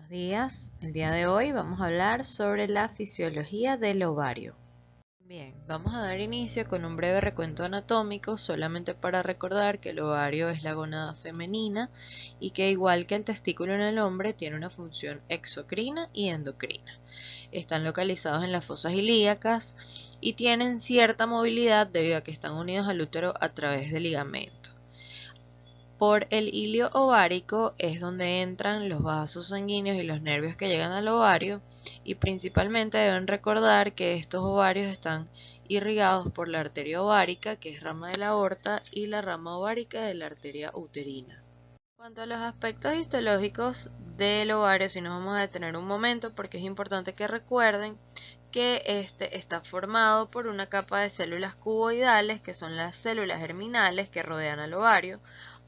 Buenos días, el día de hoy vamos a hablar sobre la fisiología del ovario. Bien, vamos a dar inicio con un breve recuento anatómico solamente para recordar que el ovario es la gónada femenina y que igual que el testículo en el hombre tiene una función exocrina y endocrina. Están localizados en las fosas ilíacas y tienen cierta movilidad debido a que están unidos al útero a través de ligamento. Por el hilio ovárico es donde entran los vasos sanguíneos y los nervios que llegan al ovario, y principalmente deben recordar que estos ovarios están irrigados por la arteria ovárica, que es rama de la aorta, y la rama ovárica de la arteria uterina. En cuanto a los aspectos histológicos del ovario, si nos vamos a detener un momento porque es importante que recuerden que este está formado por una capa de células cuboidales, que son las células germinales que rodean al ovario.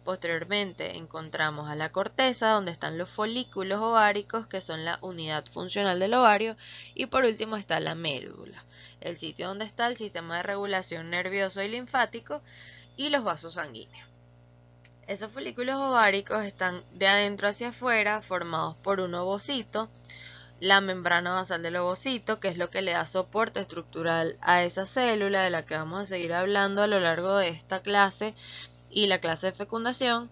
Posteriormente encontramos a la corteza, donde están los folículos ováricos, que son la unidad funcional del ovario, y por último está la médula, el sitio donde está el sistema de regulación nervioso y linfático y los vasos sanguíneos. Esos folículos ováricos están de adentro hacia afuera, formados por un ovocito, la membrana basal del ovocito, que es lo que le da soporte estructural a esa célula, de la que vamos a seguir hablando a lo largo de esta clase y la clase de fecundación.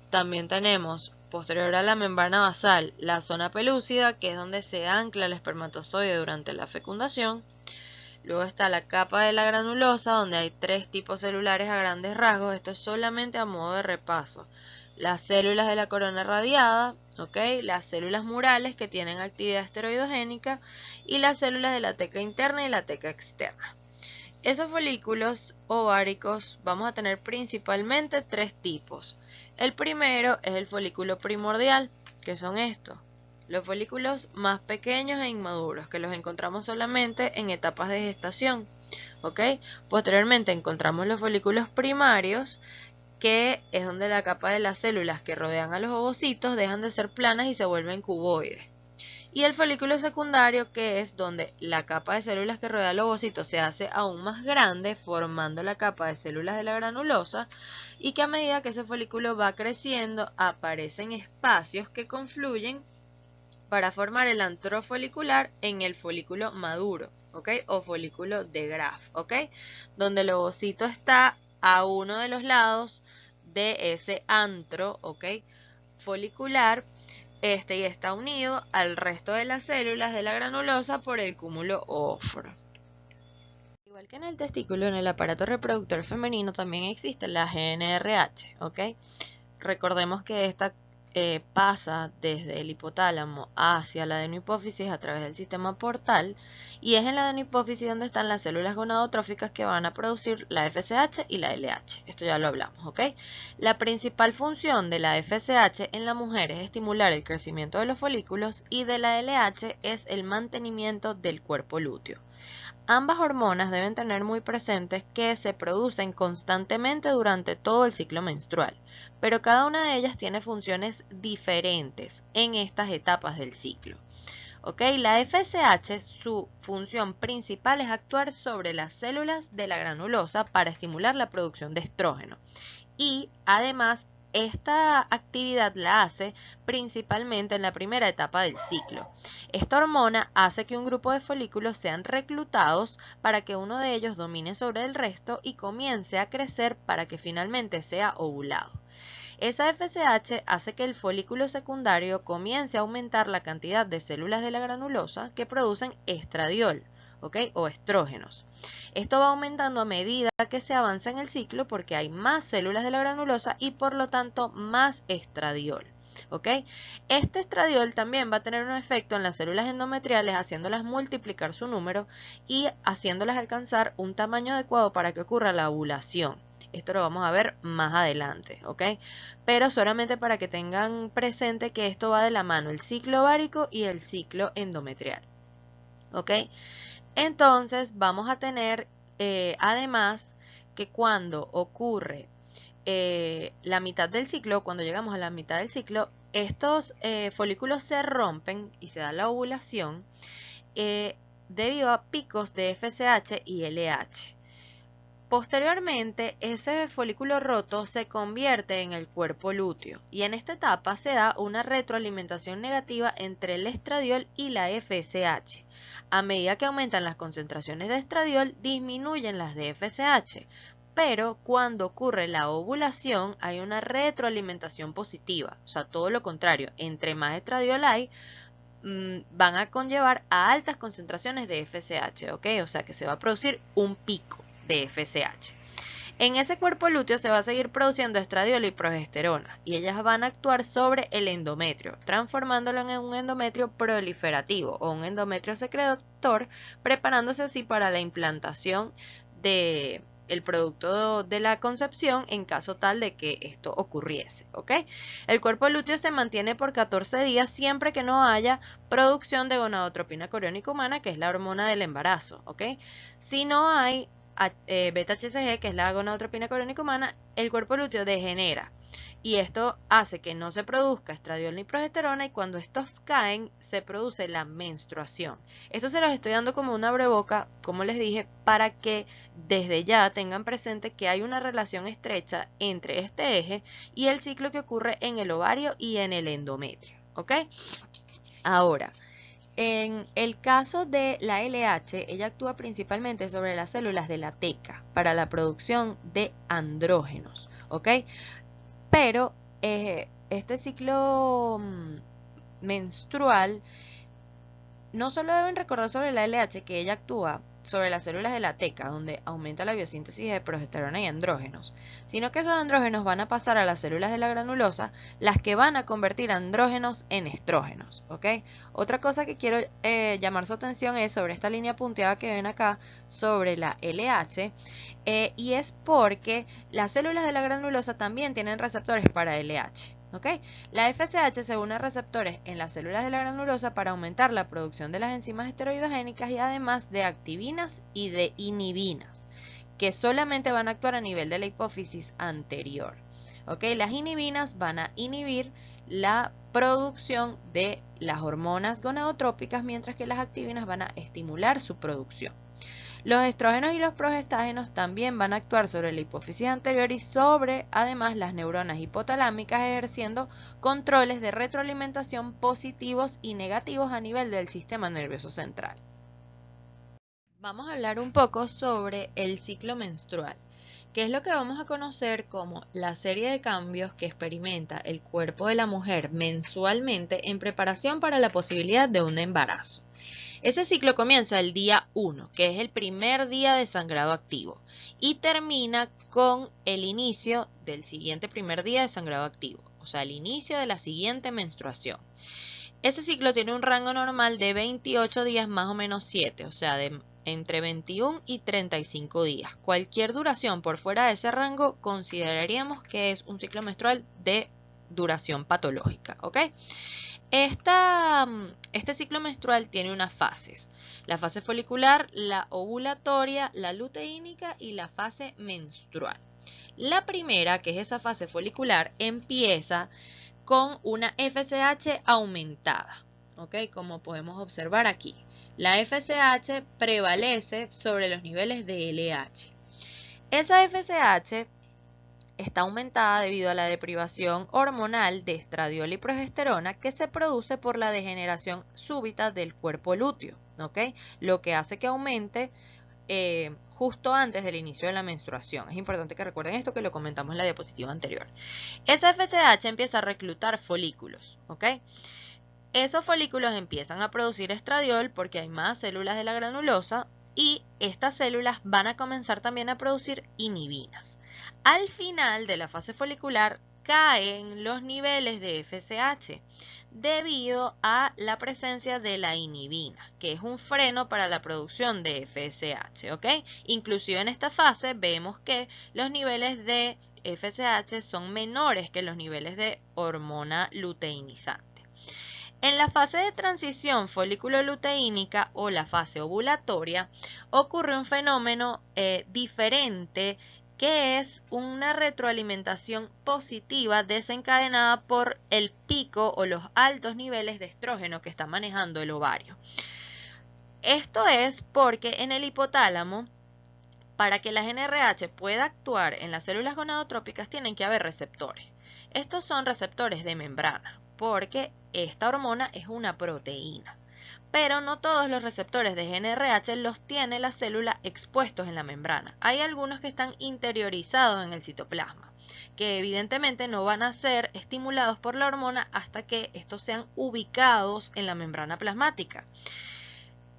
También tenemos, posterior a la membrana basal, la zona pelúcida, que es donde se ancla el espermatozoide durante la fecundación. Luego está la capa de la granulosa, donde hay tres tipos celulares a grandes rasgos. Esto es solamente a modo de repaso. Las células de la corona radiada, las células murales, que tienen actividad esteroidogénica, y las células de la teca interna y la teca externa. Esos folículos ováricos vamos a tener principalmente tres tipos. El primero es el folículo primordial, que son estos: los folículos más pequeños e inmaduros, que los encontramos solamente en etapas de gestación. Posteriormente encontramos los folículos primarios, que es donde la capa de las células que rodean a los ovocitos dejan de ser planas y se vuelven cuboides. Y el folículo secundario, que es donde la capa de células que rodea el ovocito se hace aún más grande, formando la capa de células de la granulosa, y que a medida que ese folículo va creciendo, aparecen espacios que confluyen para formar el antro folicular en el folículo maduro, o folículo de Graf, donde el ovocito está a uno de los lados de ese antro, folicular, y está unido al resto de las células de la granulosa por el cúmulo óforo. Igual que en el testículo, en el aparato reproductor femenino también existe la GnRH, Recordemos que esta pasa desde el hipotálamo hacia la adenohipófisis a través del sistema portal, y es en la adenohipófisis donde están las células gonadotróficas que van a producir la FSH y la LH. Esto ya lo hablamos, La principal función de la FSH en la mujer es estimular el crecimiento de los folículos, y de la LH es el mantenimiento del cuerpo lúteo. Ambas hormonas deben tener muy presentes que se producen constantemente durante todo el ciclo menstrual, pero cada una de ellas tiene funciones diferentes en estas etapas del ciclo. La FSH, su función principal es actuar sobre las células de la granulosa para estimular la producción de estrógeno, y además esta actividad la hace principalmente en la primera etapa del ciclo. Esta hormona hace que un grupo de folículos sean reclutados para que uno de ellos domine sobre el resto y comience a crecer para que finalmente sea ovulado. Esa FSH hace que el folículo secundario comience a aumentar la cantidad de células de la granulosa que producen estradiol, o estrógenos. Esto va aumentando a medida que se avanza en el ciclo, porque hay más células de la granulosa y por lo tanto más estradiol. Este estradiol también va a tener un efecto en las células endometriales, haciéndolas multiplicar su número y haciéndolas alcanzar un tamaño adecuado para que ocurra la ovulación. Esto lo vamos a ver más adelante, Pero solamente para que tengan presente que esto va de la mano, el ciclo ovárico y el ciclo endometrial, Entonces vamos a tener además que cuando ocurre la mitad del ciclo, cuando llegamos a la mitad del ciclo, estos folículos se rompen y se da la ovulación debido a picos de FSH y LH. Posteriormente, ese folículo roto se convierte en el cuerpo lúteo y en esta etapa se da una retroalimentación negativa entre el estradiol y la FSH. A medida que aumentan las concentraciones de estradiol, disminuyen las de FSH, pero cuando ocurre la ovulación hay una retroalimentación positiva, o sea, todo lo contrario, entre más estradiol hay, van a conllevar a altas concentraciones de FSH, ¿ok? O sea que se va a producir un pico de FSH. En ese cuerpo lúteo se va a seguir produciendo estradiol y progesterona y ellas van a actuar sobre el endometrio, transformándolo en un endometrio proliferativo o un endometrio secretor, preparándose así para la implantación de el producto de la concepción en caso tal de que esto ocurriese, ¿ok? El cuerpo lúteo se mantiene por 14 días siempre que no haya producción de gonadotropina coriónica humana, que es la hormona del embarazo, ¿ok? Si no hay beta-HCG, que es la gonadotropina coriónica humana, el cuerpo lúteo degenera y esto hace que no se produzca estradiol ni progesterona y cuando estos caen se produce la menstruación. Esto se los estoy dando como una abreboca, como les dije, para que desde ya tengan presente que hay una relación estrecha entre este eje y el ciclo que ocurre en el ovario y en el endometrio, ¿ok? Ahora, en el caso de la LH, ella actúa principalmente sobre las células de la teca para la producción de andrógenos, ¿ok? Pero este ciclo menstrual, no solo deben recordar sobre la LH que ella actúa sobre las células de la teca, donde aumenta la biosíntesis de progesterona y andrógenos, sino que esos andrógenos van a pasar a las células de la granulosa, las que van a convertir andrógenos en estrógenos, ¿ok? Otra cosa que quiero llamar su atención es sobre esta línea punteada que ven acá, sobre la LH, y es porque las células de la granulosa también tienen receptores para LH. ¿Okay? La FSH se une a receptores en las células de la granulosa para aumentar la producción de las enzimas esteroidogénicas y además de activinas y de inhibinas, que solamente van a actuar a nivel de la hipófisis anterior. ¿Okay? Las inhibinas van a inhibir la producción de las hormonas gonadotrópicas, mientras que las activinas van a estimular su producción. Los estrógenos y los progestágenos también van a actuar sobre la hipófisis anterior y sobre, además, las neuronas hipotalámicas, ejerciendo controles de retroalimentación positivos y negativos a nivel del sistema nervioso central. Vamos a hablar un poco sobre el ciclo menstrual, que es lo que vamos a conocer como la serie de cambios que experimenta el cuerpo de la mujer mensualmente en preparación para la posibilidad de un embarazo. Ese ciclo comienza el día 1, que es el primer día de sangrado activo, y termina con el inicio del siguiente primer día de sangrado activo, o sea, el inicio de la siguiente menstruación. Ese ciclo tiene un rango normal de 28 días más o menos 7, o sea, de entre 21 y 35 días. Cualquier duración por fuera de ese rango consideraríamos que es un ciclo menstrual de duración patológica, ¿ok? Este ciclo menstrual tiene unas fases: la fase folicular, la ovulatoria, la luteínica y la fase menstrual. La primera, que es esa fase folicular, empieza con una FSH aumentada, ¿ok? Como podemos observar aquí. La FSH prevalece sobre los niveles de LH. Esa FSH está aumentada debido a la deprivación hormonal de estradiol y progesterona que se produce por la degeneración súbita del cuerpo lúteo, ¿ok? Lo que hace que aumente justo antes del inicio de la menstruación. Es importante que recuerden esto, que lo comentamos en la diapositiva anterior. Esa FSH empieza a reclutar folículos, ¿ok? Esos folículos empiezan a producir estradiol porque hay más células de la granulosa y estas células van a comenzar también a producir inhibinas. Al final de la fase folicular caen los niveles de FSH debido a la presencia de la inhibina, que es un freno para la producción de FSH, ¿ok? Inclusive en esta fase vemos que los niveles de FSH son menores que los niveles de hormona luteinizante. En la fase de transición folículo-luteínica o la fase ovulatoria ocurre un fenómeno diferente, que es una retroalimentación positiva desencadenada por el pico o los altos niveles de estrógeno que está manejando el ovario. Esto es porque en el hipotálamo Para que la GnRH pueda actuar en las células gonadotrópicas tienen que haber receptores. Estos son receptores de membrana, porque esta hormona es una proteína. Pero no todos los receptores de GnRH los tiene la célula expuestos en la membrana. Hay algunos que están interiorizados en el citoplasma, que evidentemente no van a ser estimulados por la hormona hasta que estos sean ubicados en la membrana plasmática.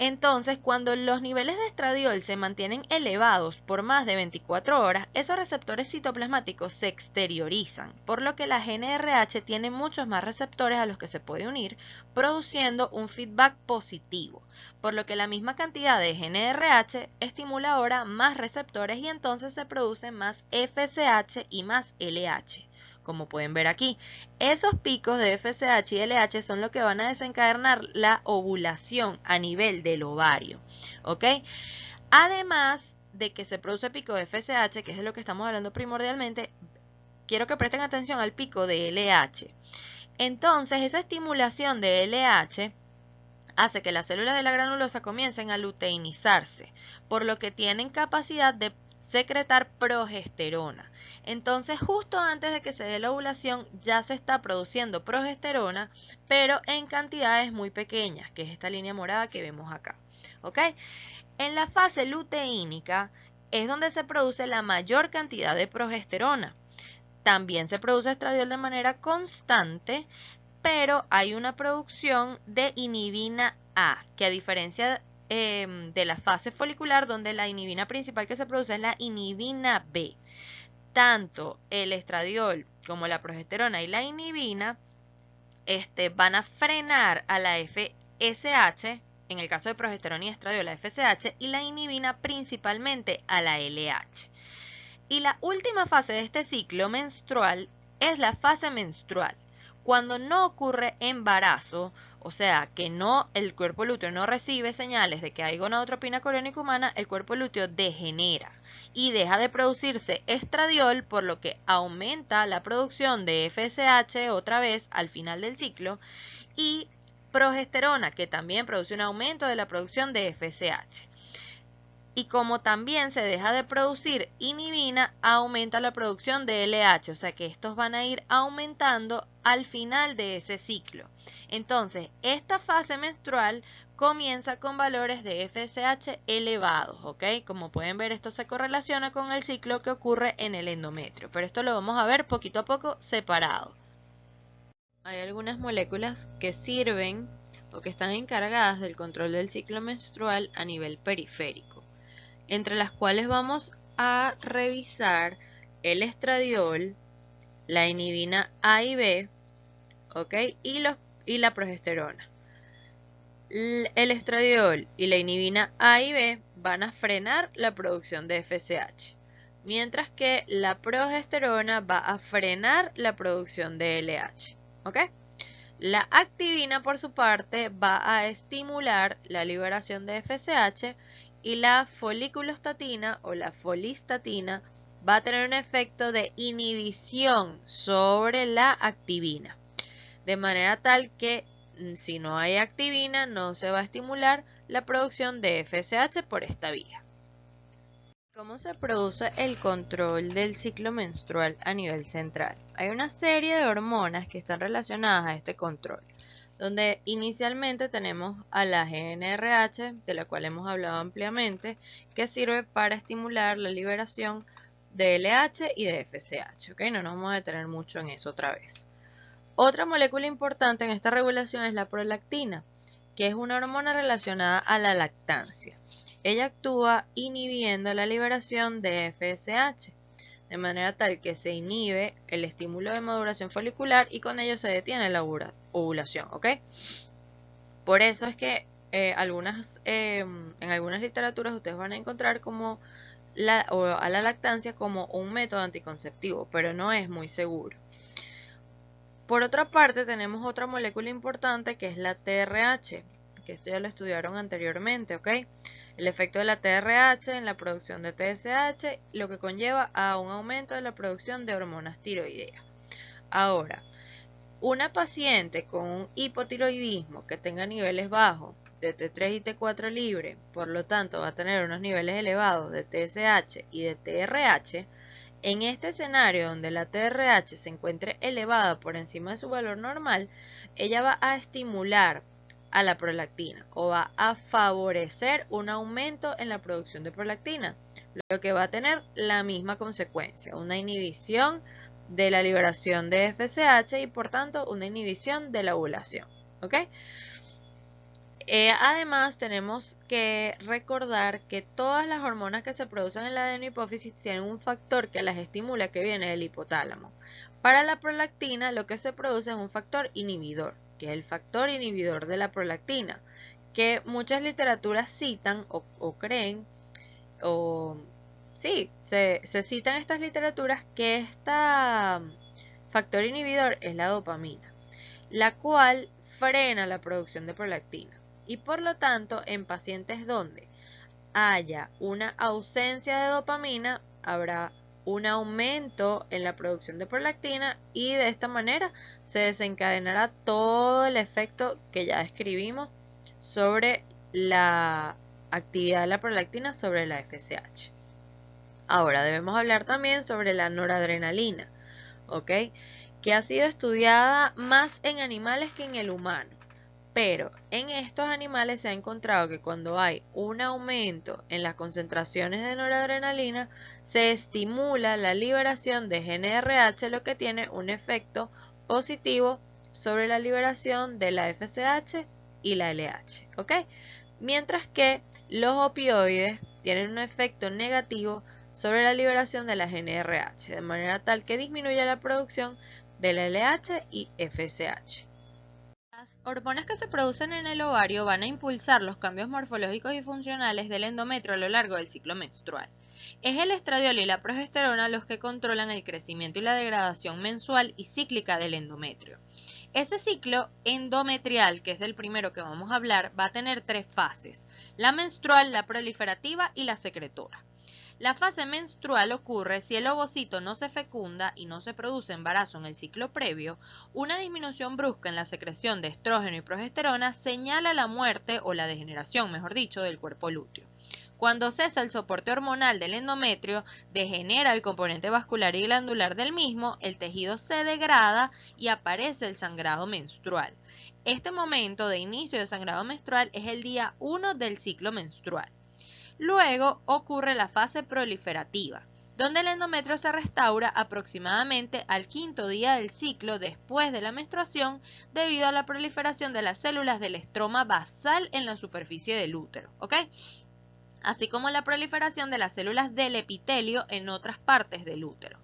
Entonces, cuando los niveles de estradiol se mantienen elevados por más de 24 horas, esos receptores citoplasmáticos se exteriorizan, por lo que la GnRH tiene muchos más receptores a los que se puede unir, produciendo un feedback positivo, por lo que la misma cantidad de GnRH estimula ahora más receptores y entonces se produce más FSH y más LH. Como pueden ver aquí, esos picos de FSH y LH son lo que van a desencadenar la ovulación a nivel del ovario, ¿ok? Además de que se produce pico de FSH, que es de lo que estamos hablando primordialmente, quiero que presten atención al pico de LH. Entonces, esa estimulación de LH hace que las células de la granulosa comiencen a luteinizarse, por lo que tienen capacidad de secretar progesterona. Entonces, justo antes de que se dé la ovulación, ya se está produciendo progesterona, pero en cantidades muy pequeñas, que es esta línea morada que vemos acá. ¿Ok? En la fase luteínica es donde se produce la mayor cantidad de progesterona. También se produce estradiol de manera constante, pero hay una producción de inhibina A, que a diferencia de la fase folicular, donde la inhibina principal que se produce es la inhibina B. Tanto el estradiol como la progesterona y la inhibina van a frenar a la FSH, en el caso de progesterona y estradiol, la FSH, y la inhibina principalmente a la LH. Y la última fase de este ciclo menstrual es la fase menstrual. Cuando no ocurre embarazo, o sea, que el cuerpo lúteo no recibe señales de que hay gonadotropina coriónica humana, el cuerpo lúteo degenera y deja de producirse estradiol, por lo que aumenta la producción de FSH otra vez al final del ciclo, y progesterona, que también produce un aumento de la producción de FSH. Y como también se deja de producir inhibina, aumenta la producción de LH, o sea que estos van a ir aumentando al final de ese ciclo. Entonces, esta fase menstrual comienza con valores de FSH elevados, ¿ok? Como pueden ver, esto se correlaciona con el ciclo que ocurre en el endometrio, pero esto lo vamos a ver poquito a poco separado. Hay algunas moléculas que sirven o que están encargadas del control del ciclo menstrual a nivel periférico, entre las cuales vamos a revisar el estradiol, la inhibina A y B, ¿ok? Y la progesterona. El estradiol y la inhibina A y B van a frenar la producción de FSH, mientras que la progesterona va a frenar la producción de LH, ¿ok? La activina, por su parte, va a estimular la liberación de FSH y la foliculostatina o la folistatina va a tener un efecto de inhibición sobre la activina, de manera tal que si no hay activina no se va a estimular la producción de FSH por esta vía. ¿Cómo se produce el control del ciclo menstrual a nivel central? Hay una serie de hormonas que están relacionadas a este control, donde inicialmente tenemos a la GnRH, de la cual hemos hablado ampliamente, que sirve para estimular la liberación de LH y de FSH, ¿ok? No nos vamos a detener mucho en eso otra vez. Otra molécula importante en esta regulación es la prolactina, que es una hormona relacionada a la lactancia. Ella actúa inhibiendo la liberación de FSH, de manera tal que se inhibe el estímulo de maduración folicular y con ello se detiene la ovulación, ¿ok? Por eso es que en algunas literaturas ustedes van a encontrar como a la lactancia como un método anticonceptivo, pero no es muy seguro. Por otra parte, tenemos otra molécula importante que es la TRH, que esto ya lo estudiaron anteriormente, ¿ok? El efecto de la TRH en la producción de TSH, lo que conlleva a un aumento de la producción de hormonas tiroideas. Ahora, Una paciente con un hipotiroidismo que tenga niveles bajos de T3 y T4 libre, por lo tanto va a tener unos niveles elevados de TSH y de TRH. En este escenario donde la TRH se encuentre elevada por encima de su valor normal, ella va a estimular a la prolactina o va a favorecer un aumento en la producción de prolactina, lo que va a tener la misma consecuencia, una inhibición de la liberación de FSH y por tanto una inhibición de la ovulación. ¿Ok? Además, tenemos que recordar que todas las hormonas que se producen en la adenohipófisis tienen un factor que las estimula que viene del hipotálamo. Para la prolactina, lo que se produce es un factor inhibidor, que es el factor inhibidor de la prolactina, que muchas literaturas citan o creen, o sí, se citan estas literaturas que este factor inhibidor es la dopamina, la cual frena la producción de prolactina. Y por lo tanto, en pacientes donde haya una ausencia de dopamina, habrá un aumento en la producción de prolactina y de esta manera se desencadenará todo el efecto que ya describimos sobre la actividad de la prolactina sobre la FSH. Ahora debemos hablar también sobre la noradrenalina, ¿ok? Que ha sido estudiada más en animales que en el humano. Pero en estos animales se ha encontrado que cuando hay un aumento en las concentraciones de noradrenalina, se estimula la liberación de GnRH, lo que tiene un efecto positivo sobre la liberación de la FSH y la LH. ¿Ok? Mientras que los opioides tienen un efecto negativo sobre la liberación de la GnRH, de manera tal que disminuye la producción de la LH y FSH. Las hormonas que se producen en el ovario van a impulsar los cambios morfológicos y funcionales del endometrio a lo largo del ciclo menstrual. Es el estradiol y la progesterona los que controlan el crecimiento y la degradación mensual y cíclica del endometrio. Ese ciclo endometrial, que es el primero que vamos a hablar, va a tener tres fases: la menstrual, la proliferativa y la secretora. La fase menstrual ocurre si el ovocito no se fecunda y no se produce embarazo en el ciclo previo. Una disminución brusca en la secreción de estrógeno y progesterona señala la muerte o la degeneración, mejor dicho, del cuerpo lúteo. Cuando cesa el soporte hormonal del endometrio, degenera el componente vascular y glandular del mismo, el tejido se degrada y aparece el sangrado menstrual. Este momento de inicio de sangrado menstrual es el día 1 del ciclo menstrual. Luego ocurre la fase proliferativa, donde el endometrio se restaura aproximadamente al quinto día del ciclo después de la menstruación debido a la proliferación de las células del estroma basal en la superficie del útero, ¿ok? Así como la proliferación de las células del epitelio en otras partes del útero.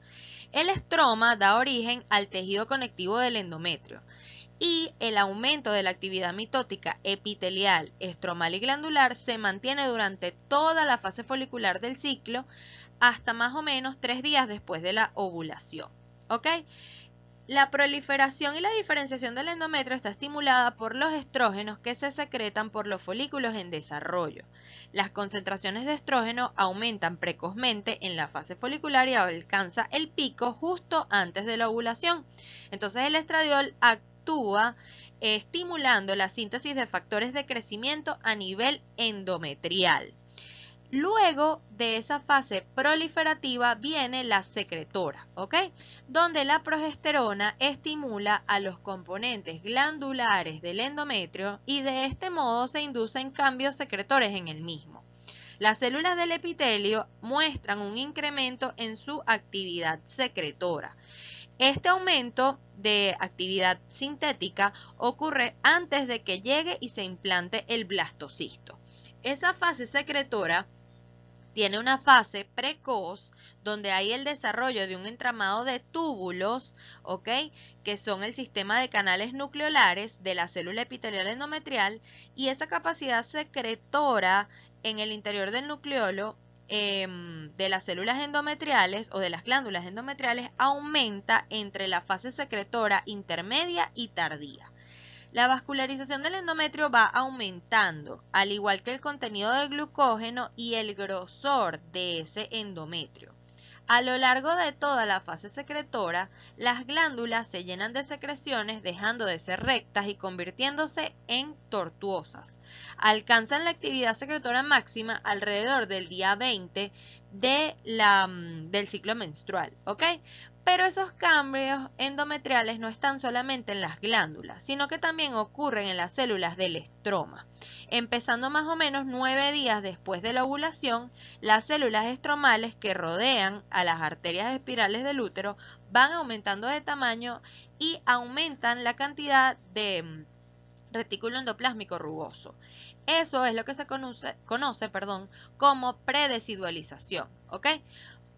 El estroma da origen al tejido conectivo del endometrio y el aumento de la actividad mitótica epitelial, estromal y glandular se mantiene durante toda la fase folicular del ciclo hasta más o menos 3 días después de la ovulación. ¿Ok? La proliferación y la diferenciación del endometrio está estimulada por los estrógenos que se secretan por los folículos en desarrollo. Las concentraciones de estrógeno aumentan precozmente en la fase folicular y alcanza el pico justo antes de la ovulación. Entonces el estradiol actúa estimulando la síntesis de factores de crecimiento a nivel endometrial. Luego de esa fase proliferativa viene la secretora, ¿ok? Donde la progesterona estimula a los componentes glandulares del endometrio y de este modo se inducen cambios secretores en el mismo. Las células del epitelio muestran un incremento en su actividad secretora. Este aumento de actividad sintética ocurre antes de que llegue y se implante el blastocisto. Esa fase secretora tiene una fase precoz donde hay el desarrollo de un entramado de túbulos, ¿ok? Que son el sistema de canales nucleolares de la célula epitelial endometrial, y esa capacidad secretora en el interior del nucleolo de las células endometriales o de las glándulas endometriales aumenta entre la fase secretora intermedia y tardía. La vascularización del endometrio va aumentando, al igual que el contenido de glucógeno y el grosor de ese endometrio. A lo largo de toda la fase secretora, las glándulas se llenan de secreciones dejando de ser rectas y convirtiéndose en tortuosas. Alcanzan la actividad secretora máxima alrededor del día 20 del ciclo menstrual, ¿ok? Pero esos cambios endometriales no están solamente en las glándulas, sino que también ocurren en las células del estroma. Empezando más o menos 9 días después de la ovulación, las células estromales que rodean a las arterias espirales del útero van aumentando de tamaño y aumentan la cantidad de retículo endoplásmico rugoso. Eso es lo que se conoce como predesidualización, ¿ok?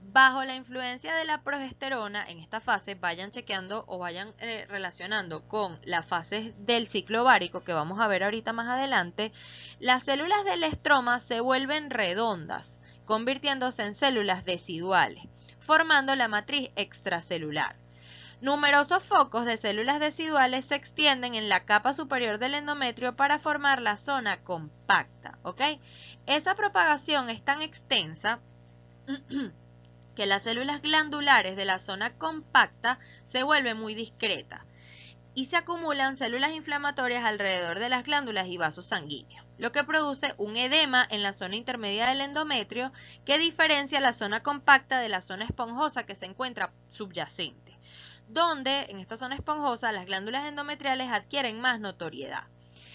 Bajo la influencia de la progesterona, en esta fase vayan chequeando o vayan relacionando con las fases del ciclo ovárico que vamos a ver ahorita más adelante, las células del estroma se vuelven redondas, convirtiéndose en células deciduales, formando la matriz extracelular. Numerosos focos de células deciduales se extienden en la capa superior del endometrio para formar la zona compacta, ¿ok? Esa propagación es tan extensa que las células glandulares de la zona compacta se vuelven muy discretas y se acumulan células inflamatorias alrededor de las glándulas y vasos sanguíneos, lo que produce un edema en la zona intermedia del endometrio que diferencia la zona compacta de la zona esponjosa que se encuentra subyacente, donde en esta zona esponjosa las glándulas endometriales adquieren más notoriedad.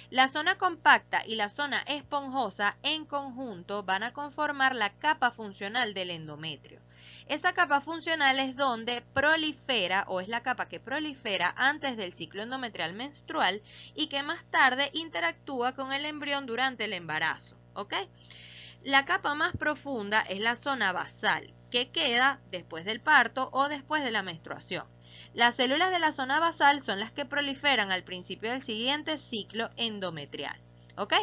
La zona compacta y la zona esponjosa en conjunto van a conformar la capa funcional del endometrio. Esa capa funcional es donde prolifera o es la capa que prolifera antes del ciclo endometrial menstrual y que más tarde interactúa con el embrión durante el embarazo, ¿ok? La capa más profunda es la zona basal, que queda después del parto o después de la menstruación. Las células de la zona basal son las que proliferan al principio del siguiente ciclo endometrial, ¿ok?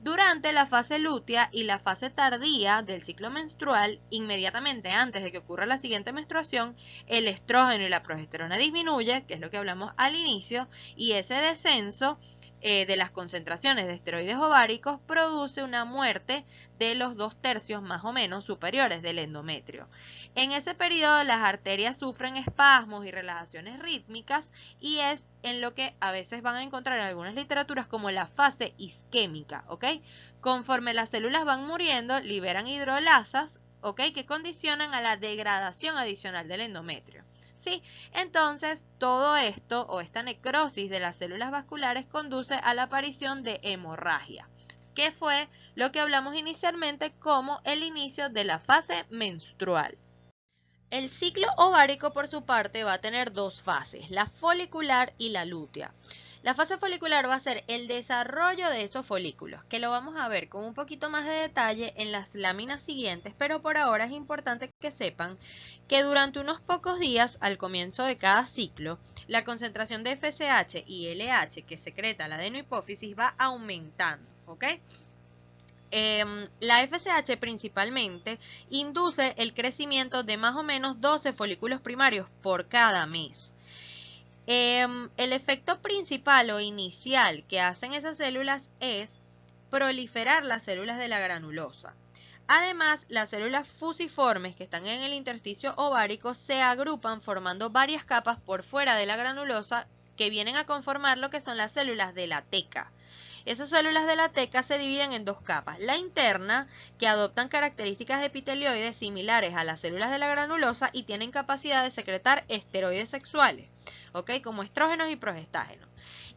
Durante la fase lútea y la fase tardía del ciclo menstrual, inmediatamente antes de que ocurra la siguiente menstruación, el estrógeno y la progesterona disminuye, que es lo que hablamos al inicio, y ese descenso de las concentraciones de esteroides ováricos produce una muerte de los 2/3 más o menos superiores del endometrio. En ese periodo las arterias sufren espasmos y relajaciones rítmicas y es en lo que a veces van a encontrar en algunas literaturas como la fase isquémica, ¿ok? Conforme las células van muriendo, liberan hidrolasas, ¿ok? Que condicionan a la degradación adicional del endometrio. ¿Sí? Entonces, todo esto o esta necrosis de las células vasculares conduce a la aparición de hemorragia, que fue lo que hablamos inicialmente como el inicio de la fase menstrual. El ciclo ovárico, por su parte, va a tener dos fases, la folicular y la lútea. La fase folicular va a ser el desarrollo de esos folículos, que lo vamos a ver con un poquito más de detalle en las láminas siguientes, pero por ahora es importante que sepan que durante unos pocos días, al comienzo de cada ciclo, la concentración de FSH y LH que secreta la adenohipófisis va aumentando, ¿ok? La FSH principalmente induce el crecimiento de más o menos 12 folículos primarios por cada mes. El efecto principal o inicial que hacen esas células es proliferar las células de la granulosa. Además, las células fusiformes que están en el intersticio ovárico se agrupan formando varias capas por fuera de la granulosa que vienen a conformar lo que son las células de la teca. Esas células de la teca se dividen en dos capas. La interna, que adoptan características epitelioides similares a las células de la granulosa y tienen capacidad de secretar esteroides sexuales, ¿ok? Como estrógenos y progestágenos.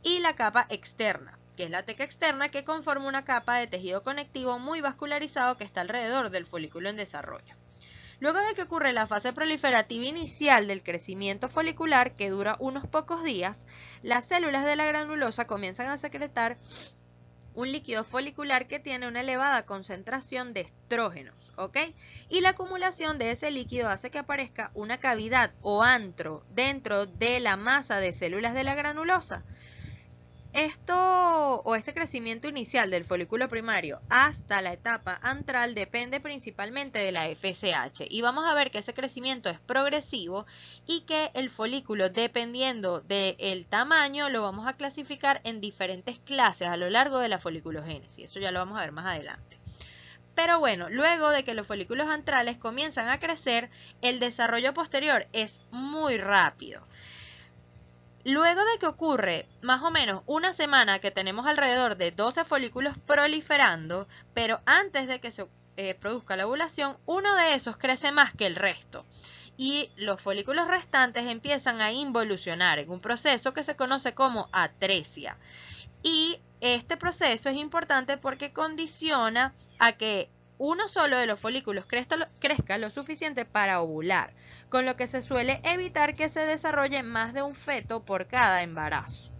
Y la capa externa, que es la teca externa, que conforma una capa de tejido conectivo muy vascularizado que está alrededor del folículo en desarrollo. Luego de que ocurre la fase proliferativa inicial del crecimiento folicular, que dura unos pocos días, las células de la granulosa comienzan a secretar un líquido folicular que tiene una elevada concentración de estrógenos, ¿ok? Y la acumulación de ese líquido hace que aparezca una cavidad o antro dentro de la masa de células de la granulosa. Este crecimiento inicial del folículo primario hasta la etapa antral depende principalmente de la FSH y vamos a ver que ese crecimiento es progresivo y que el folículo, dependiendo del tamaño, lo vamos a clasificar en diferentes clases a lo largo de la foliculogénesis. Eso ya lo vamos a ver más adelante. Pero bueno, luego de que los folículos antrales comienzan a crecer, el desarrollo posterior es muy rápido. Luego de que ocurre más o menos una semana que tenemos alrededor de 12 folículos proliferando, pero antes de que se produzca la ovulación, uno de esos crece más que el resto. Y los folículos restantes empiezan a involucionar en un proceso que se conoce como atresia. Y este proceso es importante porque condiciona a que uno solo de los folículos crezca lo suficiente para ovular, con lo que se suele evitar que se desarrolle más de un feto por cada embarazo.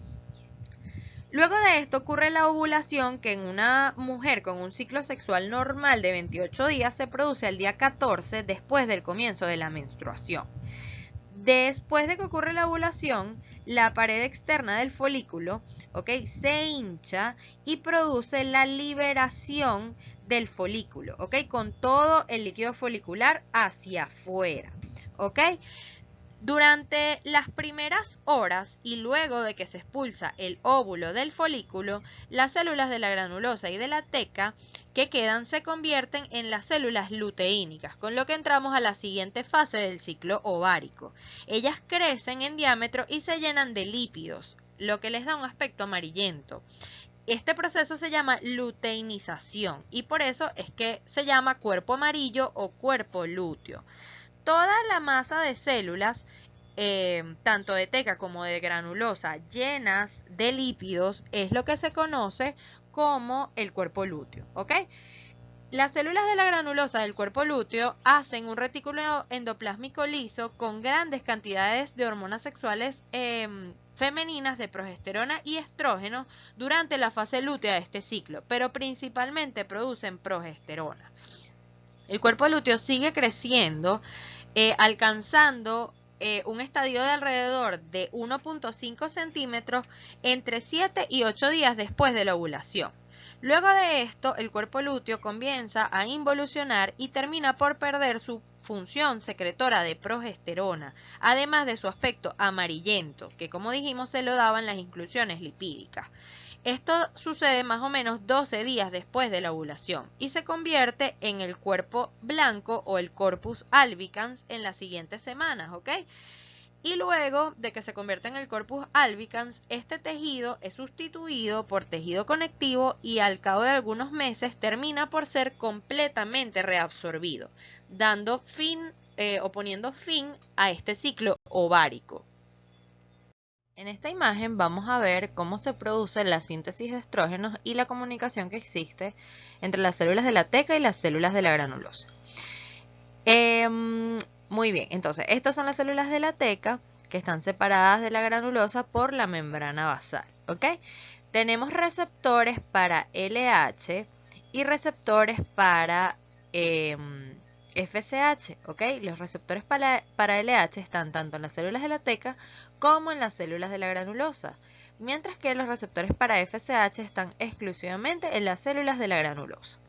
Luego de esto ocurre la ovulación, que en una mujer con un ciclo sexual normal de 28 días se produce al día 14 después del comienzo de la menstruación. Después de que ocurre la ovulación, la pared externa del folículo, se hincha y produce la liberación del folículo, con todo el líquido folicular hacia afuera, Durante las primeras horas y luego de que se expulsa el óvulo del folículo, las células de la granulosa y de la teca que quedan se convierten en las células luteínicas, con lo que entramos a la siguiente fase del ciclo ovárico. Ellas crecen en diámetro y se llenan de lípidos, lo que les da un aspecto amarillento. Este proceso se llama luteinización y por eso es que se llama cuerpo amarillo o cuerpo lúteo. Toda la masa de células, tanto de teca como de granulosa, llenas de lípidos, es lo que se conoce como el cuerpo lúteo, Las células de la granulosa del cuerpo lúteo hacen un retículo endoplásmico liso con grandes cantidades de hormonas sexuales femeninas de progesterona y estrógeno durante la fase lútea de este ciclo, pero principalmente producen progesterona. El cuerpo lúteo sigue creciendo, alcanzando un estadio de alrededor de 1.5 centímetros entre 7 y 8 días después de la ovulación. Luego de esto, el cuerpo lúteo comienza a involucionar y termina por perder su función secretora de progesterona, además de su aspecto amarillento, que como dijimos se lo daban las inclusiones lipídicas. Esto sucede más o menos 12 días después de la ovulación y se convierte en el cuerpo blanco o el corpus albicans en las siguientes semanas, Y luego de que se convierte en el corpus albicans, este tejido es sustituido por tejido conectivo y al cabo de algunos meses termina por ser completamente reabsorbido, dando fin o poniendo fin a este ciclo ovárico. En esta imagen vamos a ver cómo se produce la síntesis de estrógenos y la comunicación que existe entre las células de la teca y las células de la granulosa. Muy bien, entonces estas son las células de la teca que están separadas de la granulosa por la membrana basal. Tenemos receptores para LH y receptores para FSH, Los receptores para LH están tanto en las células de la teca como en las células de la granulosa, mientras que los receptores para FSH están exclusivamente en las células de la granulosa.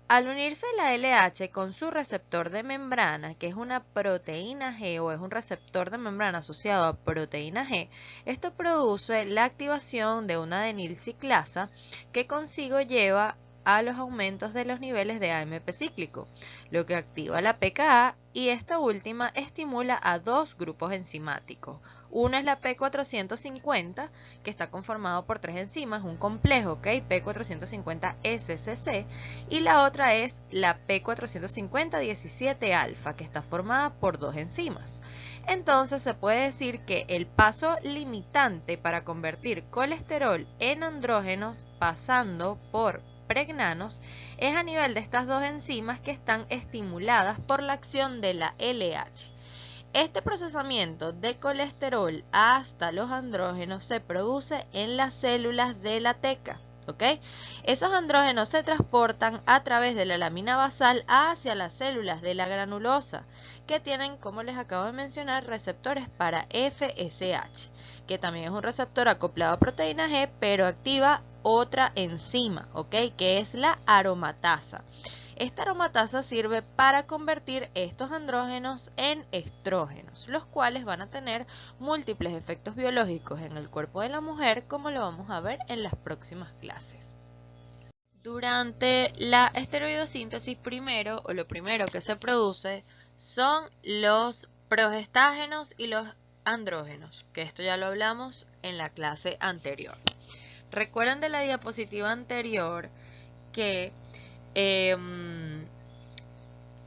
Al unirse la LH con su receptor de membrana, que es una proteína G o es un receptor de membrana asociado a proteína G, esto produce la activación de una adenilciclasa que consigo lleva a los aumentos de los niveles de AMP cíclico, lo que activa la pKa y esta última estimula a dos grupos enzimáticos. Uno es la P450, que está conformado por tres enzimas, un complejo, P450-SCC, y la otra es la P450-17-alfa, que está formada por dos enzimas. Entonces se puede decir que el paso limitante para convertir colesterol en andrógenos pasando por pregnanos es a nivel de estas dos enzimas que están estimuladas por la acción de la LH. Este procesamiento de colesterol hasta los andrógenos se produce en las células de la teca. Esos andrógenos se transportan a través de la lámina basal hacia las células de la granulosa, que tienen, como les acabo de mencionar, receptores para FSH, que también es un receptor acoplado a proteína G, pero activa otra enzima, que es la aromatasa. Esta aromatasa sirve para convertir estos andrógenos en estrógenos, los cuales van a tener múltiples efectos biológicos en el cuerpo de la mujer, como lo vamos a ver en las próximas clases. Durante la esteroidosíntesis primero, o lo primero que se produce, son los progestágenos y los andrógenos, que esto ya lo hablamos en la clase anterior. Recuerden de la diapositiva anterior que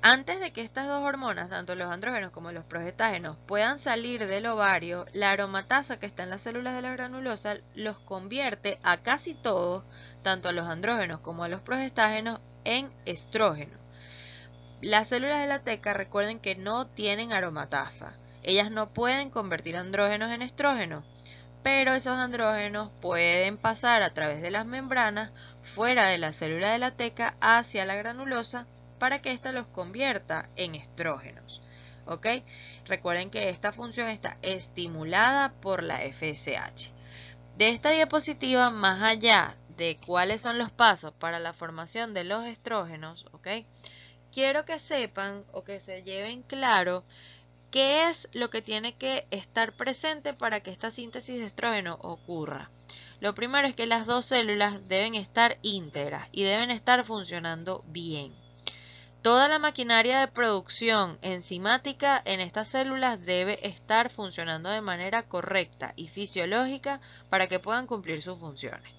antes de que estas dos hormonas, tanto los andrógenos como los progestágenos, puedan salir del ovario, la aromatasa que está en las células de la granulosa los convierte a casi todos, tanto a los andrógenos como a los progestágenos, en estrógeno. Las células de la teca, recuerden que no tienen aromatasa. Ellas no pueden convertir andrógenos en estrógenos, pero esos andrógenos pueden pasar a través de las membranas fuera de la célula de la teca hacia la granulosa para que ésta los convierta en estrógenos. ¿Ok? Recuerden que esta función está estimulada por la FSH. De esta diapositiva, más allá de cuáles son los pasos para la formación de los estrógenos, ¿ok? Quiero que sepan o que se lleven claro qué es lo que tiene que estar presente para que esta síntesis de estrógeno ocurra. Lo primero es que las dos células deben estar íntegras y deben estar funcionando bien. Toda la maquinaria de producción enzimática en estas células debe estar funcionando de manera correcta y fisiológica para que puedan cumplir sus funciones.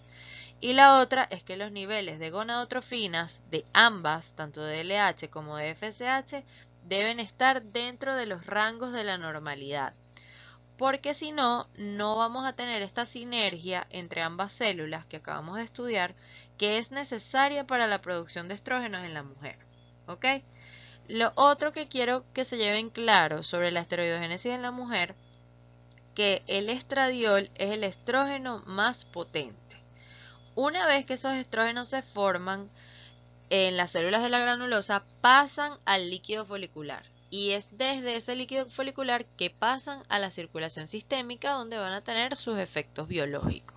Y la otra es que los niveles de gonadotrofinas de ambas, tanto de LH como de FSH, deben estar dentro de los rangos de la normalidad. Porque si no, no vamos a tener esta sinergia entre ambas células que acabamos de estudiar, que es necesaria para la producción de estrógenos en la mujer. ¿Ok? Lo otro que quiero que se lleven claro sobre la esteroidogénesis en la mujer, que el estradiol es el estrógeno más potente. Una vez que esos estrógenos se forman en las células de la granulosa, pasan al líquido folicular. Y es desde ese líquido folicular que pasan a la circulación sistémica, donde van a tener sus efectos biológicos.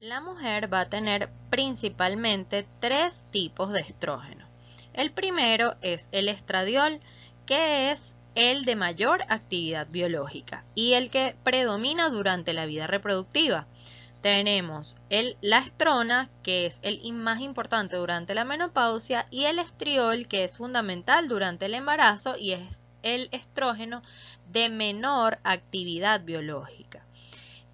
La mujer va a tener principalmente tres tipos de estrógeno. El primero es el estradiol, que es el de mayor actividad biológica y el que predomina durante la vida reproductiva. Tenemos la estrona, que es el más importante durante la menopausia, y el estriol, que es fundamental durante el embarazo y es el estrógeno de menor actividad biológica.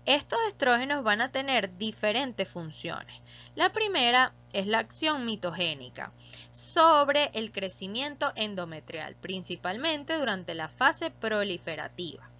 Estos estrógenos van a tener diferentes funciones. La primera es la acción mitogénica sobre el crecimiento endometrial, principalmente durante la fase proliferativa.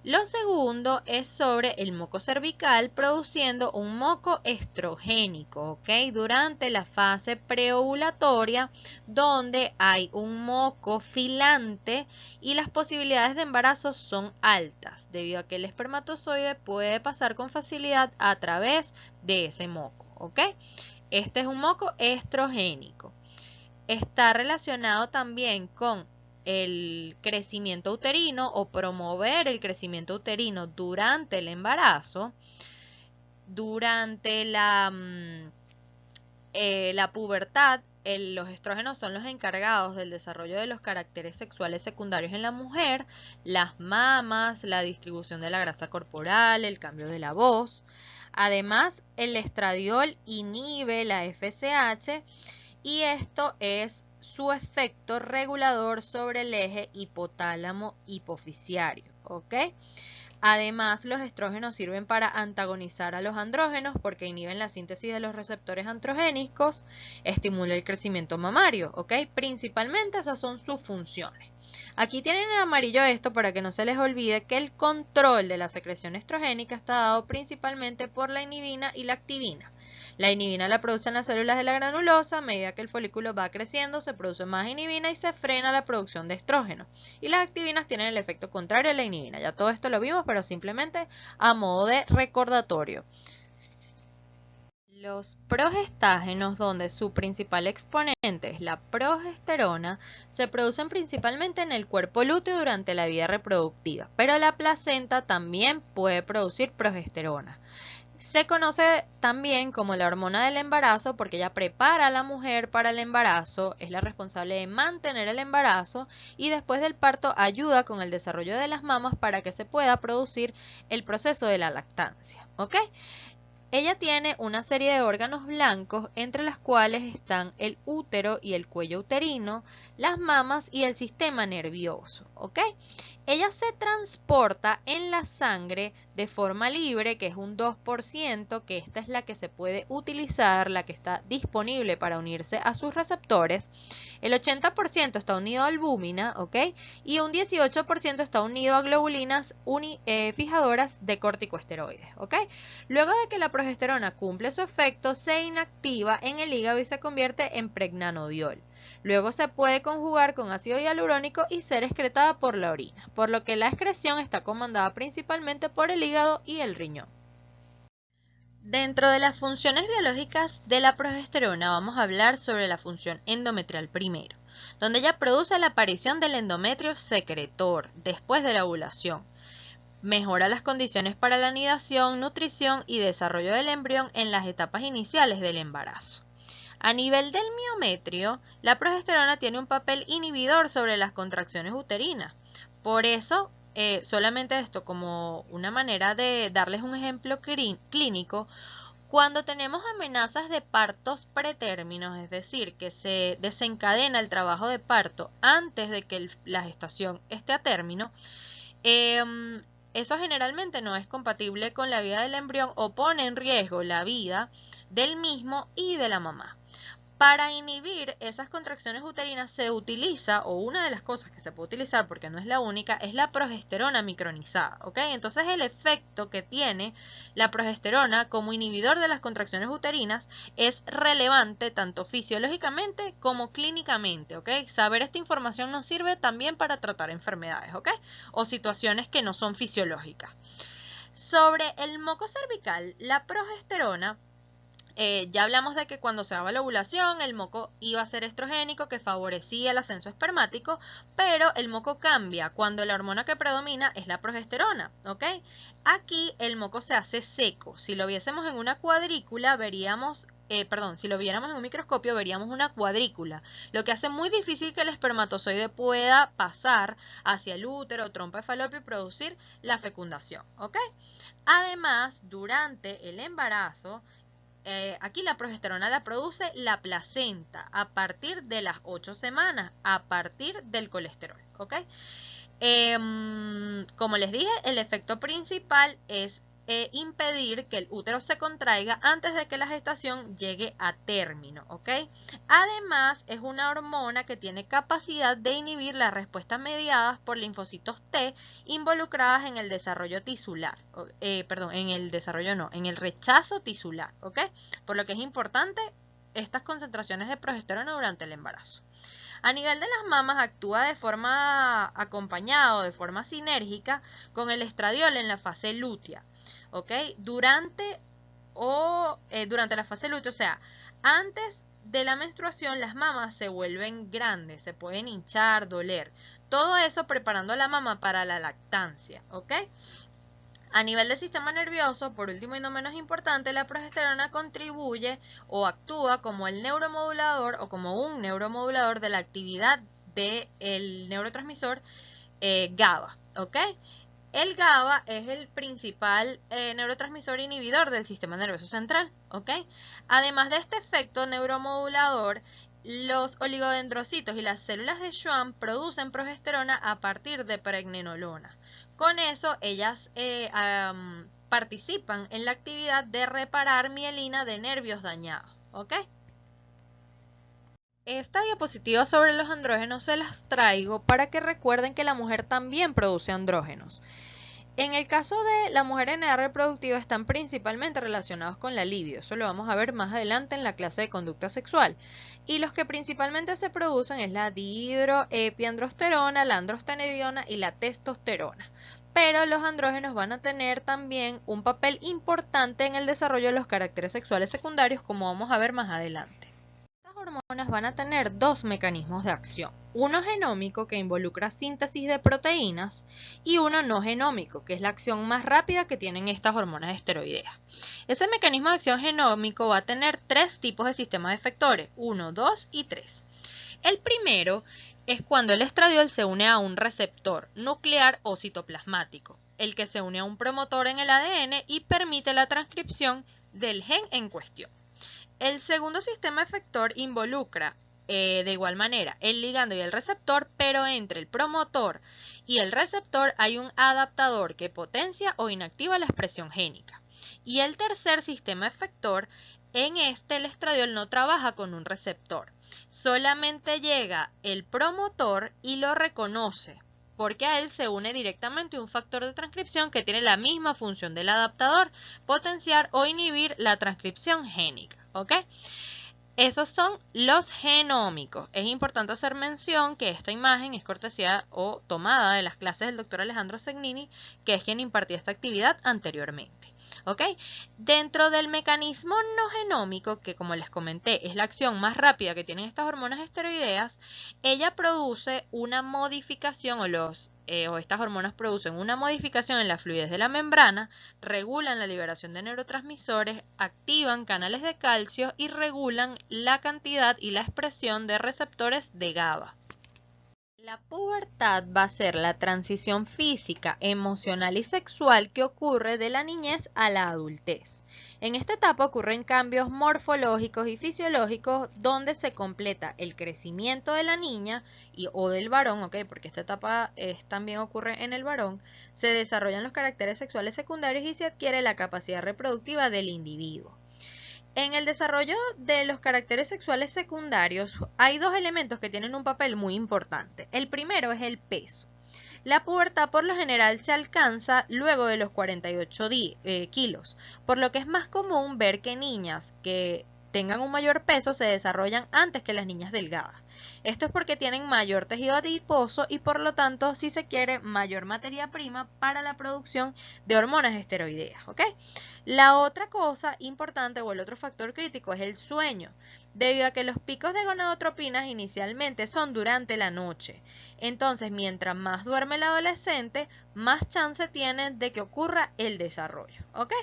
Lo segundo es sobre el moco cervical, produciendo un moco estrogénico, ¿ok? Durante la fase preovulatoria, donde hay un moco filante y las posibilidades de embarazo son altas, debido a que el espermatozoide puede pasar con facilidad a través de ese moco, ¿ok? Este es un moco estrogénico. Está relacionado también con el crecimiento uterino o promover el crecimiento uterino durante el embarazo, durante la pubertad. Los estrógenos son los encargados del desarrollo de los caracteres sexuales secundarios en la mujer, las mamas, la distribución de la grasa corporal, el cambio de la voz. Además, el estradiol inhibe la FSH y esto es su efecto regulador sobre el eje hipotálamo-hipofisiario, ¿ok? Además, los estrógenos sirven para antagonizar a los andrógenos porque inhiben la síntesis de los receptores androgénicos, estimula el crecimiento mamario, ¿ok? Principalmente esas son sus funciones. Aquí tienen en amarillo esto para que no se les olvide que el control de la secreción estrogénica está dado principalmente por la inhibina y la activina. La inhibina la producen las células de la granulosa. A medida que el folículo va creciendo, se produce más inhibina y se frena la producción de estrógeno. Y las activinas tienen el efecto contrario a la inhibina. Ya todo esto lo vimos, pero simplemente a modo de recordatorio. Los progestágenos, donde su principal exponente es la progesterona, se producen principalmente en el cuerpo lúteo durante la vida reproductiva, pero la placenta también puede producir progesterona. Se conoce también como la hormona del embarazo porque ella prepara a la mujer para el embarazo, es la responsable de mantener el embarazo y después del parto ayuda con el desarrollo de las mamas para que se pueda producir el proceso de la lactancia, ¿ok? Ella tiene una serie de órganos blancos entre las cuales están el útero y el cuello uterino, las mamas y el sistema nervioso, ¿ok? Ella se transporta en la sangre de forma libre, que es un 2%, que esta es la que se puede utilizar, la que está disponible para unirse a sus receptores. El 80% está unido a albúmina, ¿ok? Y un 18% está unido a globulinas fijadoras de corticosteroides, ¿ok? Luego de que la progesterona cumple su efecto, se inactiva en el hígado y se convierte en pregnanodiol. Luego se puede conjugar con ácido hialurónico y ser excretada por la orina, por lo que la excreción está comandada principalmente por el hígado y el riñón. Dentro de las funciones biológicas de la progesterona vamos a hablar sobre la función endometrial primero, donde ella produce la aparición del endometrio secretor después de la ovulación. Mejora las condiciones para la anidación, nutrición y desarrollo del embrión en las etapas iniciales del embarazo. A nivel del miometrio, la progesterona tiene un papel inhibidor sobre las contracciones uterinas. Por eso, solamente esto como una manera de darles un ejemplo clínico, cuando tenemos amenazas de partos pretérminos, es decir, que se desencadena el trabajo de parto antes de que la gestación esté a término, eso generalmente no es compatible con la vida del embrión o pone en riesgo la vida del mismo y de la mamá. Para inhibir esas contracciones uterinas se utiliza, o una de las cosas que se puede utilizar, porque no es la única, es la progesterona micronizada, ¿ok? Entonces el efecto que tiene la progesterona como inhibidor de las contracciones uterinas es relevante tanto fisiológicamente como clínicamente, ¿ok? Saber esta información nos sirve también para tratar enfermedades, ¿ok? O situaciones que no son fisiológicas. Sobre el moco cervical, la progesterona ya hablamos de que cuando se daba la ovulación el moco iba a ser estrogénico que favorecía el ascenso espermático, pero el moco cambia cuando la hormona que predomina es la progesterona, ¿ok? Aquí el moco se hace seco. Si lo viésemos en una cuadrícula veríamos, si lo viéramos en un microscopio veríamos una cuadrícula, lo que hace muy difícil que el espermatozoide pueda pasar hacia el útero, trompa de falopio y producir la fecundación, ¿ok? Además, durante el embarazo, aquí la progesterona la produce la placenta a partir de las 8 semanas, a partir del colesterol, ¿ok? Como les dije, el efecto principal es impedir que el útero se contraiga antes de que la gestación llegue a término, ¿ok? Además, es una hormona que tiene capacidad de inhibir las respuestas mediadas por linfocitos T involucradas en el desarrollo tisular, en el rechazo tisular, ¿ok? Por lo que es importante estas concentraciones de progesterona durante el embarazo. A nivel de las mamas actúa de forma acompañada o de forma sinérgica con el estradiol en la fase lútea, ¿ok? Durante la fase lútea, o sea, antes de la menstruación las mamas se vuelven grandes, se pueden hinchar, doler. Todo eso preparando a la mama para la lactancia, ¿ok? A nivel del sistema nervioso, por último y no menos importante, la progesterona contribuye o actúa como el neuromodulador o como un neuromodulador de la actividad del neurotransmisor GABA, ¿ok? El GABA es el principal neurotransmisor inhibidor del sistema nervioso central, ¿ok? Además de este efecto neuromodulador, los oligodendrocitos y las células de Schwann producen progesterona a partir de pregnenolona. Con eso, ellas participan en la actividad de reparar mielina de nervios dañados, ¿ok? Esta diapositiva sobre los andrógenos se las traigo para que recuerden que la mujer también produce andrógenos. En el caso de la mujer en edad reproductiva están principalmente relacionados con la libido, eso lo vamos a ver más adelante en la clase de conducta sexual. Y los que principalmente se producen es la dihidroepiandrosterona, la androstenediona y la testosterona. Pero los andrógenos van a tener también un papel importante en el desarrollo de los caracteres sexuales secundarios, como vamos a ver más adelante. Estas hormonas van a tener dos mecanismos de acción, uno genómico que involucra síntesis de proteínas y uno no genómico, que es la acción más rápida que tienen estas hormonas esteroideas. Ese mecanismo de acción genómico va a tener tres tipos de sistemas efectores, 1, 2 y 3. El primero es cuando el estradiol se une a un receptor nuclear o citoplasmático, el que se une a un promotor en el ADN y permite la transcripción del gen en cuestión. El segundo sistema efector involucra de igual manera el ligando y el receptor, pero entre el promotor y el receptor hay un adaptador que potencia o inactiva la expresión génica. Y el tercer sistema efector, en este el estradiol no trabaja con un receptor, solamente llega el promotor y lo reconoce, porque a él se une directamente un factor de transcripción que tiene la misma función del adaptador, potenciar o inhibir la transcripción génica. ¿Ok? Esos son los genómicos. Es importante hacer mención que esta imagen es cortesía o tomada de las clases del doctor Alejandro Segnini, que es quien impartía esta actividad anteriormente. ¿Ok? Dentro del mecanismo no genómico, que como les comenté es la acción más rápida que tienen estas hormonas esteroideas, ella produce una modificación o estas hormonas producen una modificación en la fluidez de la membrana, regulan la liberación de neurotransmisores, activan canales de calcio y regulan la cantidad y la expresión de receptores de GABA. La pubertad va a ser la transición física, emocional y sexual que ocurre de la niñez a la adultez. En esta etapa ocurren cambios morfológicos y fisiológicos donde se completa el crecimiento de la niña o del varón, ¿ok? Porque esta etapa también ocurre en el varón, se desarrollan los caracteres sexuales secundarios y se adquiere la capacidad reproductiva del individuo. En el desarrollo de los caracteres sexuales secundarios hay dos elementos que tienen un papel muy importante. El primero es el peso. La pubertad por lo general se alcanza luego de los 48 kilos, por lo que es más común ver que niñas que tengan un mayor peso se desarrollan antes que las niñas delgadas. Esto es porque tienen mayor tejido adiposo y por lo tanto, si se quiere, mayor materia prima para la producción de hormonas esteroideas, ¿ok? La otra cosa importante o el otro factor crítico es el sueño, debido a que los picos de gonadotropinas inicialmente son durante la noche. Entonces, mientras más duerme el adolescente, más chance tiene de que ocurra el desarrollo, ¿ok?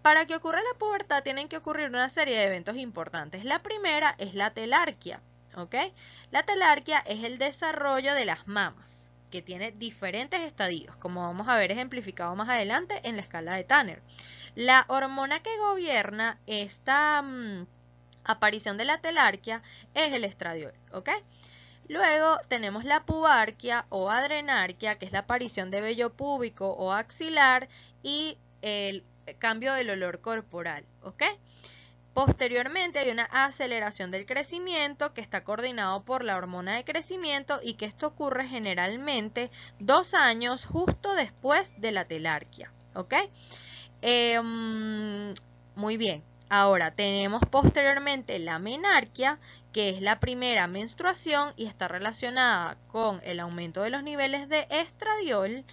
Para que ocurra la pubertad tienen que ocurrir una serie de eventos importantes. La primera es la telarquia, ¿ok? La telarquia es el desarrollo de las mamas, que tiene diferentes estadios, como vamos a ver ejemplificado más adelante en la escala de Tanner. La hormona que gobierna esta aparición de la telarquia es el estradiol, ¿ok? Luego tenemos la pubarquia o adrenarquia, que es la aparición de vello púbico o axilar y el cambio del olor corporal, ¿ok? Posteriormente hay una aceleración del crecimiento que está coordinado por la hormona de crecimiento y que esto ocurre generalmente 2 años justo después de la telarquia, ¿ok? Muy bien. Ahora tenemos posteriormente la menarquia, que es la primera menstruación y está relacionada con el aumento de los niveles de estradiol.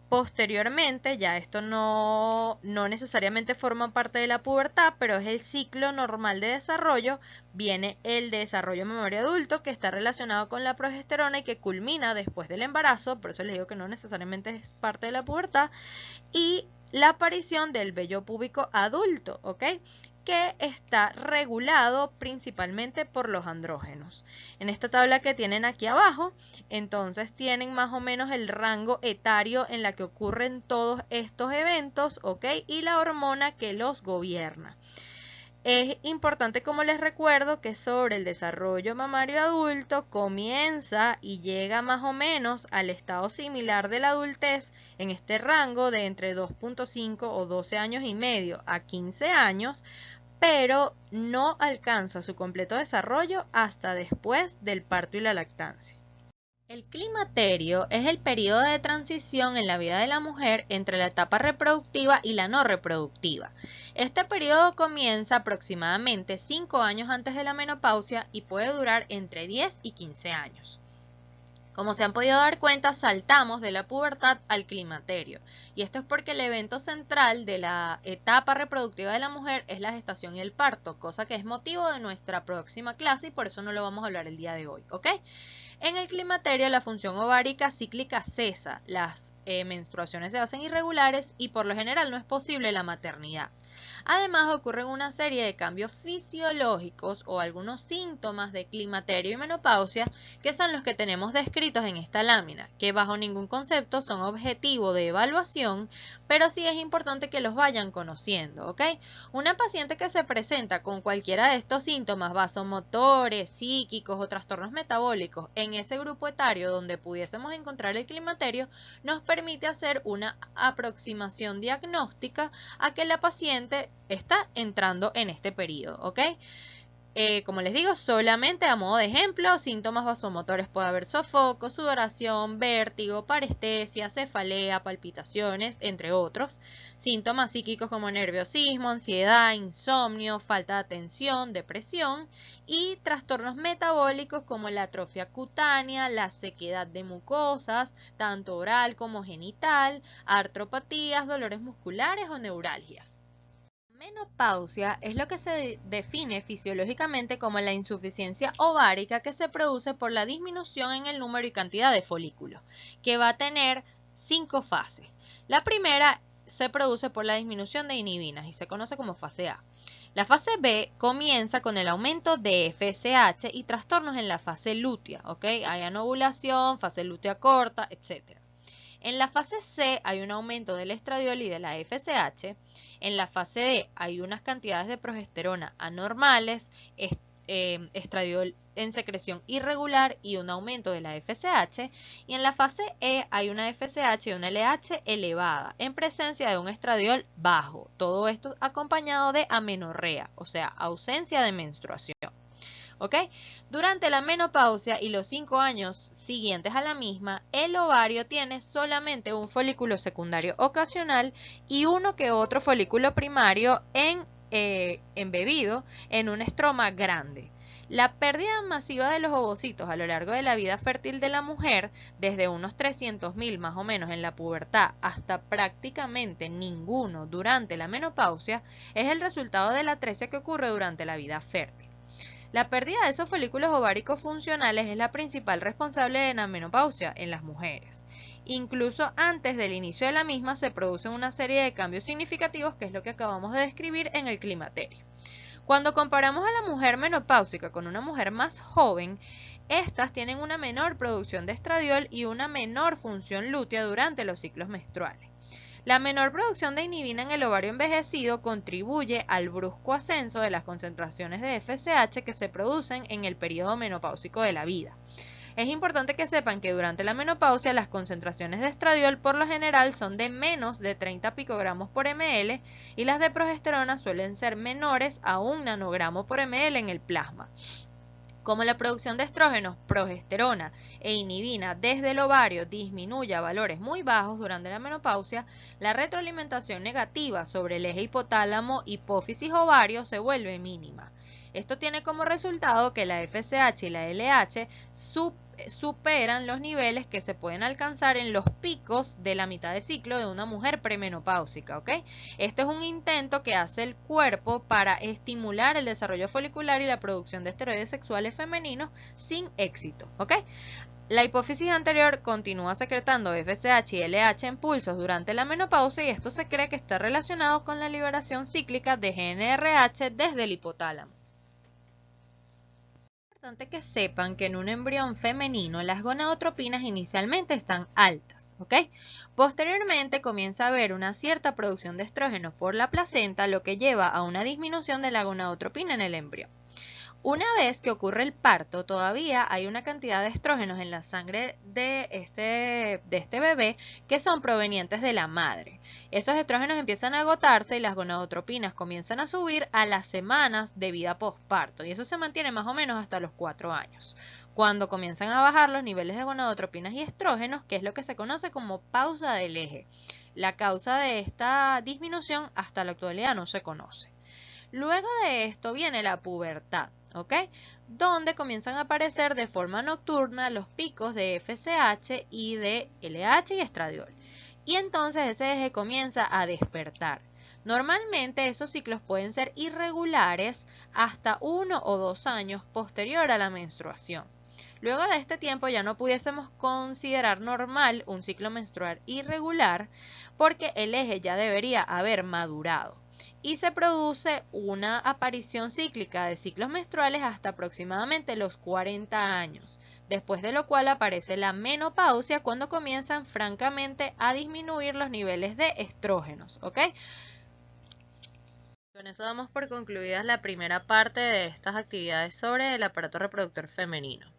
Posteriormente, ya esto no necesariamente forma parte de la pubertad, pero es el ciclo normal de desarrollo. Viene el desarrollo mamario adulto, que está relacionado con la progesterona y que culmina después del embarazo, por eso les digo que no necesariamente es parte de la pubertad. Y la aparición del vello púbico adulto, ¿ok? Que está regulado principalmente por los andrógenos. En esta tabla que tienen aquí abajo, entonces tienen más o menos el rango etario en la que ocurren todos estos eventos, ¿ok? Y la hormona que los gobierna. Es importante, como les recuerdo, que sobre el desarrollo mamario adulto comienza y llega más o menos al estado similar de la adultez en este rango de entre 2.5 o 12 años y medio a 15 años, pero no alcanza su completo desarrollo hasta después del parto y la lactancia. El climaterio es el periodo de transición en la vida de la mujer entre la etapa reproductiva y la no reproductiva. Este periodo comienza aproximadamente 5 años antes de la menopausia y puede durar entre 10 y 15 años. Como se han podido dar cuenta, saltamos de la pubertad al climaterio. Y esto es porque el evento central de la etapa reproductiva de la mujer es la gestación y el parto, cosa que es motivo de nuestra próxima clase y por eso no lo vamos a hablar el día de hoy, ¿ok? En el climaterio la función ovárica cíclica cesa, las menstruaciones se hacen irregulares y por lo general no es posible la maternidad. Además, ocurren una serie de cambios fisiológicos o algunos síntomas de climaterio y menopausia que son los que tenemos descritos en esta lámina, que bajo ningún concepto son objetivo de evaluación, pero sí es importante que los vayan conociendo, ¿ok? Una paciente que se presenta con cualquiera de estos síntomas vasomotores, psíquicos o trastornos metabólicos en ese grupo etario donde pudiésemos encontrar el climaterio, nos permite hacer una aproximación diagnóstica a que la paciente está entrando en este periodo, ¿ok? Como les digo, solamente a modo de ejemplo, síntomas vasomotores puede haber sofoco, sudoración, vértigo, parestesia, cefalea, palpitaciones, entre otros. Síntomas psíquicos como nerviosismo, ansiedad, insomnio, falta de atención, depresión. Y trastornos metabólicos como la atrofia cutánea, la sequedad de mucosas, tanto oral como genital, artropatías, dolores musculares o neuralgias. Menopausia es lo que se define fisiológicamente como la insuficiencia ovárica que se produce por la disminución en el número y cantidad de folículos, que va a tener 5 fases. La primera se produce por la disminución de inhibinas y se conoce como fase A. La fase B comienza con el aumento de FSH y trastornos en la fase lútea, ¿ok? Hay anovulación, fase lútea corta, etc. En la fase C hay un aumento del estradiol y de la FSH. En la fase D hay unas cantidades de progesterona anormales, estradiol en secreción irregular y un aumento de la FSH. Y en la fase E hay una FSH y una LH elevada en presencia de un estradiol bajo. Todo esto acompañado de amenorrea, o sea, ausencia de menstruación. ¿Ok? Durante la menopausia y los 5 años siguientes a la misma, el ovario tiene solamente un folículo secundario ocasional y uno que otro folículo primario embebido en un estroma grande. La pérdida masiva de los ovocitos a lo largo de la vida fértil de la mujer, desde unos 300.000 más o menos en la pubertad hasta prácticamente ninguno durante la menopausia, es el resultado de la atresia que ocurre durante la vida fértil. La pérdida de esos folículos ováricos funcionales es la principal responsable de la menopausia en las mujeres. Incluso antes del inicio de la misma se producen una serie de cambios significativos, que es lo que acabamos de describir en el climaterio. Cuando comparamos a la mujer menopáusica con una mujer más joven, estas tienen una menor producción de estradiol y una menor función lútea durante los ciclos menstruales. La menor producción de inhibina en el ovario envejecido contribuye al brusco ascenso de las concentraciones de FSH que se producen en el periodo menopáusico de la vida. Es importante que sepan que durante la menopausia las concentraciones de estradiol por lo general son de menos de 30 picogramos por ml y las de progesterona suelen ser menores a 1 nanogramo por ml en el plasma. Como la producción de estrógenos, progesterona e inhibina desde el ovario disminuye a valores muy bajos durante la menopausia, la retroalimentación negativa sobre el eje hipotálamo, hipófisis, ovario se vuelve mínima. Esto tiene como resultado que la FSH y la LH superan los niveles que se pueden alcanzar en los picos de la mitad de ciclo de una mujer premenopáusica, ¿ok? Este es un intento que hace el cuerpo para estimular el desarrollo folicular y la producción de esteroides sexuales femeninos sin éxito, ¿ok? La hipófisis anterior continúa secretando FSH y LH en pulsos durante la menopausia y esto se cree que está relacionado con la liberación cíclica de GnRH desde el hipotálamo. Es importante que sepan que en un embrión femenino las gonadotropinas inicialmente están altas, ¿ok? Posteriormente comienza a haber una cierta producción de estrógenos por la placenta, lo que lleva a una disminución de la gonadotropina en el embrión. Una vez que ocurre el parto, todavía hay una cantidad de estrógenos en la sangre de este bebé que son provenientes de la madre. Esos estrógenos empiezan a agotarse y las gonadotropinas comienzan a subir a las semanas de vida posparto y eso se mantiene más o menos hasta los 4 años. Cuando comienzan a bajar los niveles de gonadotropinas y estrógenos, que es lo que se conoce como pausa del eje. La causa de esta disminución hasta la actualidad no se conoce. Luego de esto viene la pubertad, ¿ok? Donde comienzan a aparecer de forma nocturna los picos de FSH y de LH y estradiol. Y entonces ese eje comienza a despertar. Normalmente esos ciclos pueden ser irregulares hasta 1 o 2 años posterior a la menstruación. Luego de este tiempo ya no pudiésemos considerar normal un ciclo menstrual irregular porque el eje ya debería haber madurado. y se produce una aparición cíclica de ciclos menstruales hasta aproximadamente los 40 años, después de lo cual aparece la menopausia cuando comienzan francamente a disminuir los niveles de estrógenos, ¿ok? Con eso damos por concluidas la primera parte de estas actividades sobre el aparato reproductor femenino.